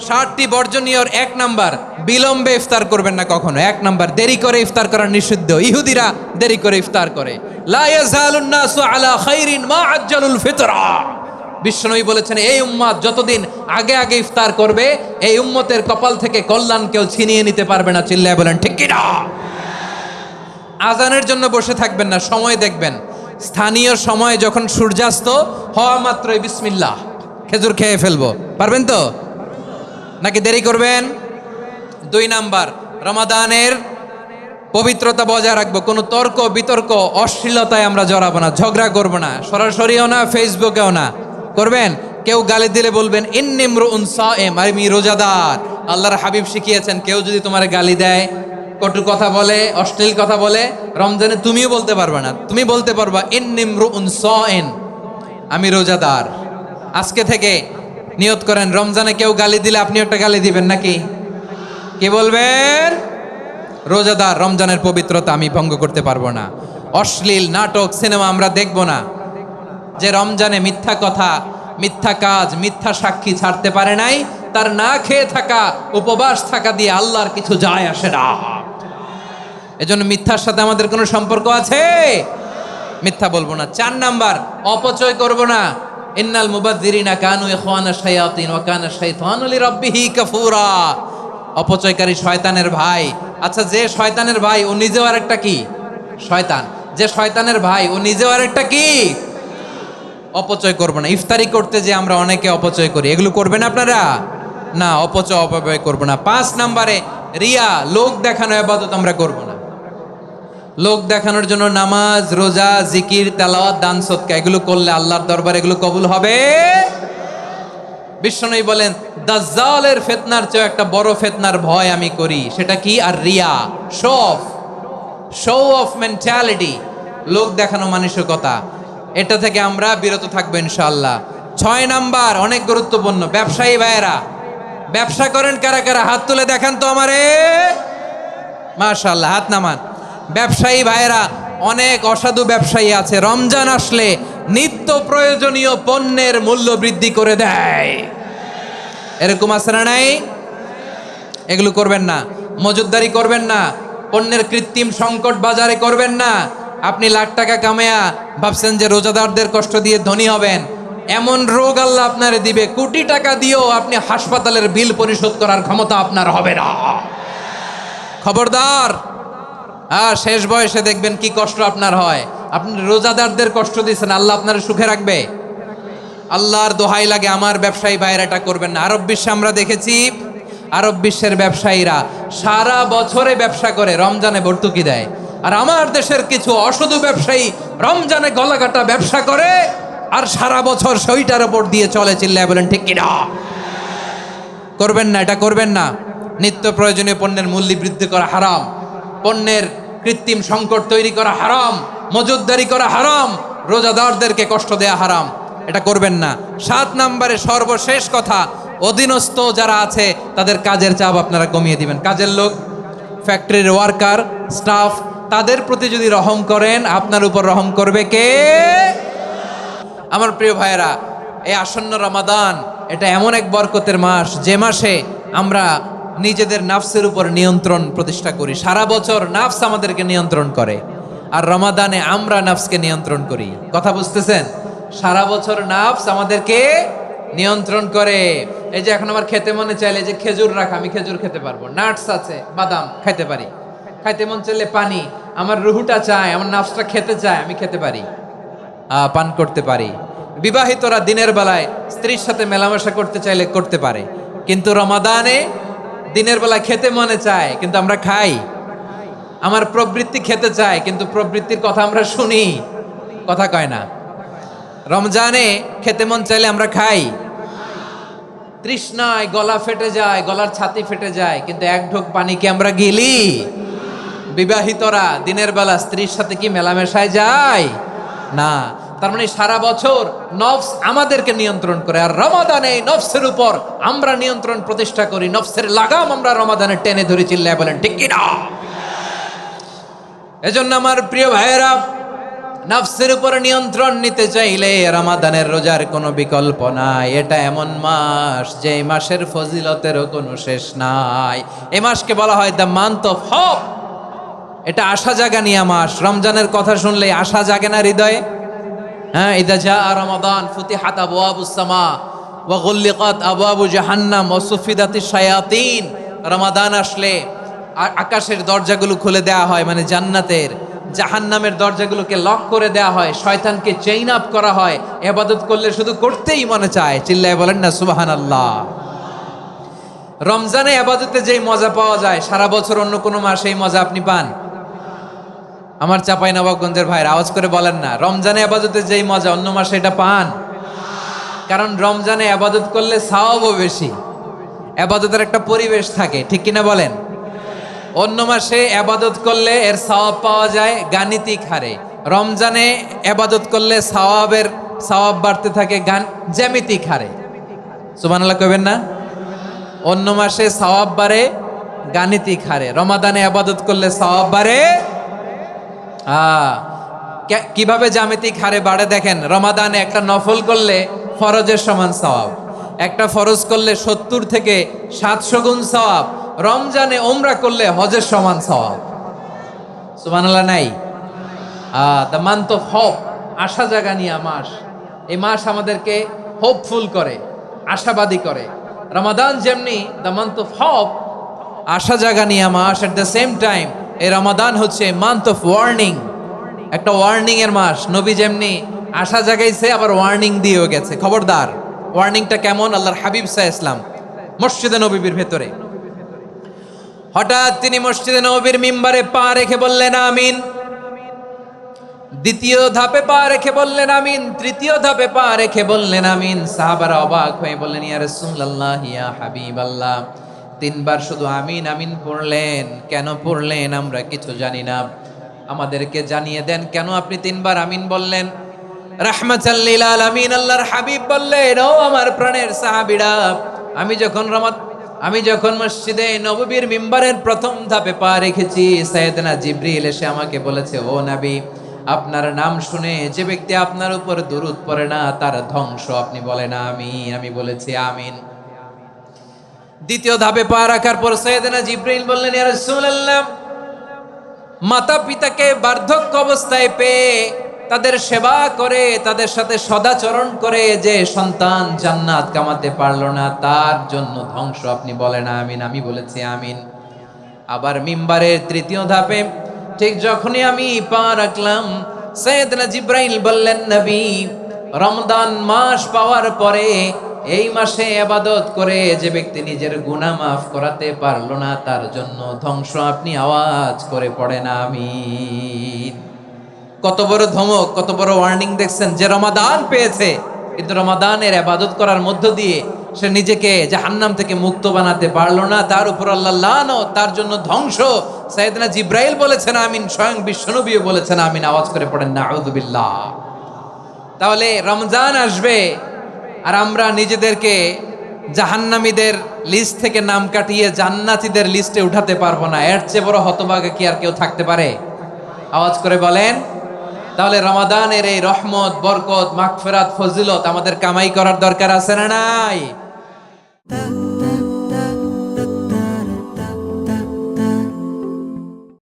60টি বর্জনীয়র 1 number, বিলম্বে ইফতার করবেন না কখনো। 1 নাম্বার, দেরি করে ইফতার করা নিষিদ্ধ। ইহুদিরা দেরি করে ইফতার করে। লা ইয়াজালুন নাসু আলা খাইরিন মা আজ্জালুল ফিতরা। বিশ্বনবী বলেছেন, এই উম্মত যতদিন আগে আগে ইফতার করবে, এই উম্মতের কপাল থেকে কল্যাণ কেউ ছিনিয়ে নিতে পারবে না। চিল্লায় বলেন ঠিক কি না? আজানের জন্য বসে থাকবেন না, সময় দেখবেন। স্থানীয় সময় যখন সূর্যাস্ত হওয়া মাত্রই বিসমিল্লাহ, খেজুর খেয়ে ফেলবো। পারবেন তো নাকি দেরি করবেন? 2 নাম্বার, রমাদানের পবিত্রতা বজায় রাখবো। কোনো তর্ক বিতর্ক অশ্লীলতায় আমরা জড়াবো না, ঝগড়া করবো না, সরাসরিও না, ফেসবুকেও না। করবেন কেউ গালি দিলে বলবেন ইন্নিমরুউন সায়েম, আমি রোজাদার। আল্লাহর হাবিব শিখিয়েছেন, কেউ যদি তোমার গালি দেয়, কটু কথা বলে, অশ্লীল কথা বলে, রমজানে তুমিও বলতে পারবে না। তুমি বলতে পারবা ইন্নিমরুউন সায়েম, আমি রোজাদার। আজকে থেকে নিয়ত করেন, রমজানে কেউ গালি দিলে আপনি একটা গালি দিবেন নাকি? কি বলবেন? রোজাদার, রমজানের পবিত্রতা আমি ভঙ্গ করতে পারবো না। অশ্লীল নাটক সিনেমা আমরা দেখব না। যে রমজানে মিথ্যা কথা, মিথ্যা কাজ, মিথ্যা সাক্ষী ছাড়তে পারে নাই, তার না খেয়ে থাকা, উপবাস থাকা দিয়ে আল্লাহর কিছু যায় আসে না। এজন্য মিথ্যার সাথে আমাদের কোনো সম্পর্ক আছে? মিথ্যা বলবো না। 4 নাম্বার, অপচয় করব না। ইন্নাল মুবাযযিরিনা কানু ইখওয়ানা শায়াতিন ওয়া কানা শাইতানু লিরাব্বিহি কাফুরা। অপচয়কারী শয়তানের ভাই। আচ্ছা, যে শয়তানের ভাই ও নিজেও আরেকটা কি? শয়তান। যে শয়তানের ভাই ও নিজেও আরেকটা কি? অপচয় করব না। ইফতারি করতে যে আমরা অনেকে অপচয় করি, এগুলো করবেন আপনারা না। অপচয় অপব্যয় করব না। 5 নাম্বারে, রিয়া, লোক দেখানো ইবাদত আমরা করব না। লোক দেখানোর জন্য নামাজ, রোজা, জিকির, তেলাওয়াত, দান, সদকা এগুলো করলে আল্লাহর দরবারে এগুলো কবুল হবে। বিশ্বনবী বলেন, দাজ্জালের ফিতনার চেয়ে একটা বড় ফিতনার ভয় আমি করি, সেটা কি? আর রিয়া, শো অফ মেন্টালিটি, লোক দেখানো মানসিকতা। এটা থেকে আমরা বিরত থাকবো ইনশাআল্লাহ। 6 নাম্বার, অনেক গুরুত্বপূর্ণ, ব্যবসায়ী ভাইয়েরা, ব্যবসা করেন কারা কারা? হাত তুলে দেখান তো আমারে। মাশাআল্লাহ, হাত নামান। ব্যবসায়ী ভাইয়েরা, অনেক অসাধু ব্যবসায়ী আছে, রমজান আসলে নিত্য প্রয়োজনীয় পণ্যের মূল্য বৃদ্ধি করে দেয়। এরকম আছে না নাই? এগুলো করবেন না। মজুদদারি করবেন না। পণ্যের কৃত্রিম সংকট বাজারে করবেন না। আপনি লাখ টাকা কামায়া ভাবছেন যে রোজাদারদের কষ্ট দিয়ে ধনী হবেন, এমন রোগ আল্লাহ আপনারে দিবে, কোটি টাকা দিয়েও আপনি হাসপাতালের বিল পরিশোধ করার ক্ষমতা আপনার হবে না। খবরদার। শেষ বয়সে দেখবেন কি কষ্ট আপনার হয়। আপনি রোজাদারদের কষ্ট দিচ্ছেন, আল্লাহ আপনার সুখে রাখবে? আল্লাহর দোহাই লাগে, আমার ব্যবসায়ী ভাইয়েরা এটা করবেন না। আরব বিশ্বে আমরা দেখেছি, আরব বিশ্বের ব্যবসায়ীরা সারা বছরে ব্যবসা করে, রমজানে ভর্তুকি দেয়। আর আমার দেশের কিছু অসাধু ব্যবসায়ী রমজানে গলাকাটা ব্যবসা করে আর সারা বছর সইটার উপর দিয়ে চলে। চিল্লায় বলেন ঠিক কিনা? করবেন না, এটা করবেন না। নিত্য প্রয়োজনীয় পণ্যের মূল্য বৃদ্ধি করা হারাম, পণ্যের কৃত্রিম সংকট তৈরি করা হারাম, মজুদদারি করা হারাম, রোজাদারদেরকে কষ্ট দেয়া হারাম, এটা করবেন না। 7 নাম্বারে সর্বশেষ কথা, অধীনস্থ যারা আছে তাদের কাজের চাপ আপনারা কমিয়ে দিবেন। কাজের লোক, ফ্যাক্টরির ওয়ার্কার, স্টাফ, তাদের প্রতি যদি রহম করেন, আপনার উপর রহম করবে কে? আমার প্রিয় ভাইয়েরা, এই আসন্ন রমাদান এটা এমন এক বরকতের মাস, যে মাসে আমরা নিজেদের নাফসের উপর নিয়ন্ত্রণ প্রতিষ্ঠা করি। সারা বছর নাফস আমাদেরকে নিয়ন্ত্রণ করে, আর রমাদানে আমরা নাফসকে নিয়ন্ত্রণ করি। কথা বুঝতেছেন? সারা বছর নাফস আমাদেরকে নিয়ন্ত্রণ করে। এই যে এখন আমার খেতে মনে চাইলে যে খেজুর রাখা, আমি খেজুর খেতে পারবো, নাটস আছে, বাদাম খাইতে পারি। খাইতে মন চাইলে পানি, আমার রুহুটা চায়, আমার নাফসটা খেতে চায়, আমি খেতে পারি, পান করতে পারি। বিবাহিতরা দিনের বেলায় স্ত্রীর সাথে মেলামেশা করতে চাইলে করতে পারে, কিন্তু রমাদানে দিনের বেলায় খেতে মনে চায় কিন্তু আমরা খাই। আমার প্রবৃত্তি খেতে চায় কিন্তু প্রবৃত্তির কথা আমরা শুনি, কথা কয় না। রমজানে খেতে মন চাইলে আমরা খাই, তৃষ্ণায় গলা ফেটে যায়, গলার ছাতি ফেটে যায়, কিন্তু এক ঢোক পানি কি আমরা গিলি? বিবাহিতরা দিনের বেলা স্ত্রীর সাথে কি মেলামেশায় যায় না। তার মানে সারা বছর নফস আমাদেরকে নিয়ন্ত্রণ করে, আর রমাদানে নফসের উপর আমরা নিয়ন্ত্রণ প্রতিষ্ঠা করি। নফসের লাগাম আমরা রমাদানে টেনে ধরে। চিল্লায় বলেন ঠিক কিনা? এজন্য আমার প্রিয় ভাইয়েরা, নফসের উপর নিয়ন্ত্রণ নিতে চাইলে রমাদানের রোজার কোনো বিকল্প নাই। এটা এমন মাস যে মাসের ফজিলতেরও কোনো শেষ নাই। এই মাসকে বলা হয় দ্য মান্থ অফ হোপ। এটা আশা জাগানিয়া মাস। রমজানের কথা শুনলে আশা জাগে না হৃদয়ে? হ্যাঁ, ইদা জা রমাদান ফুতিহাত আবওয়াবুস সামা ওয়া গুল্লিকাত আবওয়াবু জাহান্নাম ওয়া সুফিদাতিশ শায়াতিন। রমাদান আসলে আকাশের দরজাগুলো খুলে দেয়া হয়, মানে জান্নাতের। জাহান্নামের দরজাগুলোকে লক করে দেয়া হয়, শয়তানকে চেইন আপ করা হয়। ইবাদত করলে শুধু করতেই মনে চায়। চিল্লায় বলেন না সুবহানাল্লাহ। রমজানে ইবাদতে যেই মজা পাওয়া যায় সারা বছর অন্য কোনো মাসে এই মজা আপনি পান? আমার চাঁপাইনবাবগঞ্জের ভাইরা আওয়াজ করে বলেন না, রমজানে ইবাদতে যেই মজা অন্য মাসে এটা পান? কারণ রমজানে ইবাদত করলে সওয়াবও বেশি, ইবাদতের একটা পরিবেশ থাকে, ঠিক কিনা বলেন? অন্য মাসে ইবাদত করলে এর সওয়াব পাওয়া যায় গাণিতিক হারে, রমজানে ইবাদত করলে সওয়াব বাড়তে থাকে জ্যামিতিক হারে। সুবহানাল্লাহ কইবেন না? অন্য মাসে সওয়াব বাড়ে গাণিতিক হারে, রমাদানে ইবাদত করলে সওয়াব বাড়ে কিভাবে জ্যামিতিক হারে বাড়ে দেখেন। রমাদানে একটা নফল করলে ফরজের সমান সওয়াব, একটা ফরজ করলে 70 থেকে 700 গুণ সওয়াব, রমজানে ওমরা করলে হজের সমান সওয়াব। সুবহানাল্লাহ নাই? দ্য মান্থ অফ হোপ, আশা জাগানিয়া মাস। এই মাস আমাদেরকে হোপফুল করে, আশাবাদী করে। রমাদান যেমনি দ্য মান্থ অফ হোপ, আশা জাগানিয়া মাস, এট দ্য সেম টাইম এই রমাদান হচ্ছে মান্থ অফ ওয়ার্নিং, একটা ওয়ার্নিং এর মাস। নবী যেমনি আশা জাগাইছে আবার ওয়ার্নিং দিয়েও গেছে, খবরদার। ওয়ার্নিংটা কেমন? আল্লাহর হাবিব সাল্লাল্লাহু আলাইহি ওয়াসাল্লাম মসজিদে নববীর ভেতরে হঠাৎ তিনি মসজিদে নববীর মিম্বারে পা রেখে বললেন আমিন। দ্বিতীয় ধাপে পা রেখে বললেন আমিন, তৃতীয় ধাপে পা রেখে বললেন আমিন। সাহাবারা অবাক হয়ে বললেন ইয়া রাসূলুল্লাহ, ইয়া হাবিবাল্লাহ, 3 বার শুধু আমিন আমিন পড়লেন, কেন পড়লেন আমরা কিছু জানি না, আমাদেরকে জানিয়ে দেন কেন আপনি 3 বার আমিন বললেন। রাহমাতাল লিল আলামিন আল্লাহর হাবিব বললেন, ও আমার প্রাণের সাহাবীরা, আমি যখন মসজিদে নববীর মিম্বারের প্রথম ধাপে পা রেখেছি, সাইয়েদনা জিবরিল এসে আমাকে বলেছে, ও নবী, আপনার নাম শুনে যে ব্যক্তি আপনার উপর দুরূদ পড়ে না তার ধ্বংস। আপনি বলেন আমিন। আমি বলেছি আমিন। দ্বিতীয় ধাপে পা রাখার পর সাইয়েদনা জিবরিল বললেন, ইয়া রাসূলুল্লাহ, মাতা পিতাকে বার্ধক্য অবস্থায় পেয়ে তাদের সেবা করে, তাদের সাথে সদাচরণ করে যে সন্তান জান্নাত কামাতে পারলো না তার জন্য ধ্বংস। আপনি বলেন আমিন। আমি বলেছি আমিন। আবার মিম্বারের তৃতীয় ধাপে ঠিক যখনই আমি পা রাখলাম, সাইয়েদনা জিবরাইল বললেন, নবী, রমজান মাস পাওয়ার পরে এই মাসে ইবাদত করে যে ব্যক্তি নিজের গুনাহ মাফ করাতে পারলো না তার জন্য ধ্বংস। আপনি আওয়াজ করে পড়েন আমিন। কত বড় ধমক, কত বড় ওয়ার্নিং দেখছেন। যে রমাদান পেয়েছে কিন্তু রমাদানের ইবাদত করার মধ্য দিয়ে সে নিজেকে জাহান্নাম থেকে মুক্ত বানাতে পারলো না, তার উপর আল্লাহ লানত, তার জন্য ধ্বংস। সাইয়েদনা জিবরাইল বলেছেন আমিন, স্বয়ং বিশ্বনবীও বলেছেন আমিন। আওয়াজ করে পড়েন নাউযুবিল্লাহ। তাহলে রমজান আসবে আর আমরা নিজেদেরকে জাহান্নামীদের লিস্ট থেকে নাম কাটিয়ে জান্নাতীদের লিস্টে উঠাতে পারবো না। এর চেয়ে বড় হতভাগা কি আর কেউ থাকতে পারে? আওয়াজ করে বলেন। তাহলে রমাদানের এই রহমত, বরকত, মাগফিরাত, ফজিলত আমাদের কামাই করার দরকার আছে না নাই?